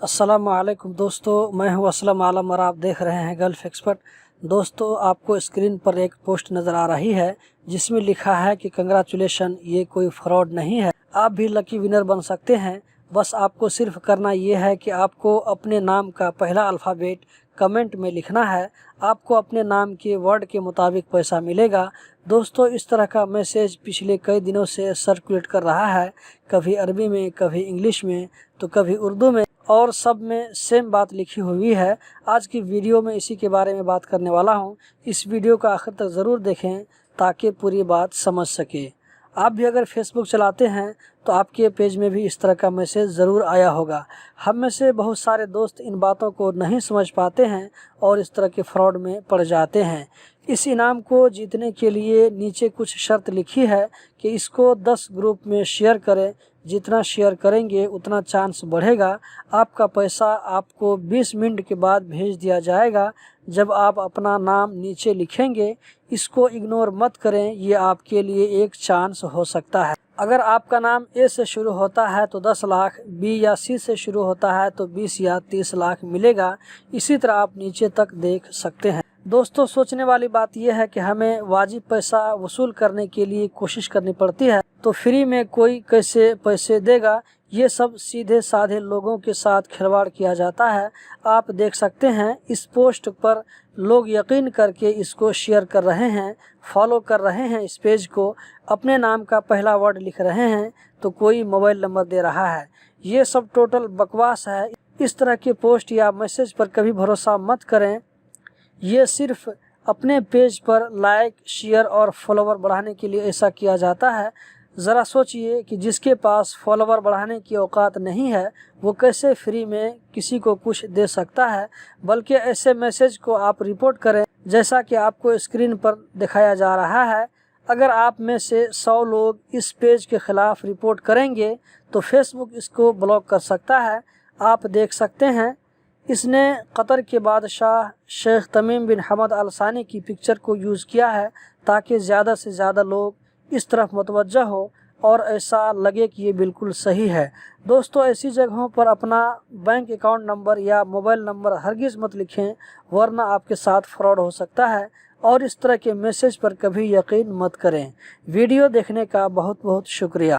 अस्सलामुअलैकुम दोस्तों, मैं हूं असलम आलम और आप देख रहे हैं गल्फ एक्सपर्ट। दोस्तों, आपको स्क्रीन पर एक पोस्ट नज़र आ रही है जिसमें लिखा है कि कंग्रेचुलेशन, ये कोई फ्रॉड नहीं है, आप भी लकी विनर बन सकते हैं। बस आपको सिर्फ करना ये है कि आपको अपने नाम का पहला अल्फ़ाबेट कमेंट में लिखना है। आपको अपने नाम के वर्ड के मुताबिक पैसा मिलेगा। दोस्तों, इस तरह का मैसेज पिछले कई दिनों से सर्कुलेट कर रहा है, कभी अरबी में, कभी इंग्लिश में, तो कभी उर्दू में, और सब में सेम बात लिखी हुई है। आज की वीडियो में इसी के बारे में बात करने वाला हूं। इस वीडियो को आखिर तक ज़रूर देखें ताकि पूरी बात समझ सके। आप भी अगर फेसबुक चलाते हैं तो आपके पेज में भी इस तरह का मैसेज ज़रूर आया होगा। हम में से बहुत सारे दोस्त इन बातों को नहीं समझ पाते हैं और इस तरह के फ्रॉड में पड़ जाते हैं। इस इनाम को जीतने के लिए नीचे कुछ शर्त लिखी है कि इसको 10 ग्रुप में शेयर करें। जितना शेयर करेंगे उतना चांस बढ़ेगा। आपका पैसा आपको 20 मिनट के बाद भेज दिया जाएगा जब आप अपना नाम नीचे लिखेंगे। इसको इग्नोर मत करें, ये आपके लिए एक चांस हो सकता है। अगर आपका नाम ए से शुरू होता है तो 10 लाख, बी या सी से शुरू होता है तो 20 या 30 लाख मिलेगा। इसी तरह आप नीचे तक देख सकते हैं। दोस्तों, सोचने वाली बात यह है कि हमें वाजिब पैसा वसूल करने के लिए कोशिश करनी पड़ती है, तो फ्री में कोई कैसे पैसे देगा। ये सब सीधे साधे लोगों के साथ खिलवाड़ किया जाता है। आप देख सकते हैं इस पोस्ट पर लोग यकीन करके इसको शेयर कर रहे हैं, फॉलो कर रहे हैं इस पेज को, अपने नाम का पहला वर्ड लिख रहे हैं, तो कोई मोबाइल नंबर दे रहा है। ये सब टोटल बकवास है। इस तरह के पोस्ट या मैसेज पर कभी भरोसा मत करें। ये सिर्फ अपने पेज पर लाइक, शेयर और फॉलोवर बढ़ाने के लिए ऐसा किया जाता है। ज़रा सोचिए कि जिसके पास फॉलोवर बढ़ाने की औकात नहीं है वो कैसे फ्री में किसी को कुछ दे सकता है। बल्कि ऐसे मैसेज को आप रिपोर्ट करें, जैसा कि आपको स्क्रीन पर दिखाया जा रहा है। अगर आप में से 100 लोग इस पेज के ख़िलाफ़ रिपोर्ट करेंगे तो फेसबुक इसको ब्लॉक कर सकता है। आप देख सकते हैं इसने कतर के बादशाह शेख तमीम बिन हमद अल सानी की पिक्चर को यूज़ किया है ताकि ज़्यादा से ज़्यादा लोग इस तरफ मुतवज्जह हो और ऐसा लगे कि ये बिल्कुल सही है। दोस्तों, ऐसी जगहों पर अपना बैंक अकाउंट नंबर या मोबाइल नंबर हरगिज़ मत लिखें, वरना आपके साथ फ्रॉड हो सकता है। और इस तरह के मैसेज पर कभी यकीन मत करें। वीडियो देखने का बहुत बहुत शुक्रिया।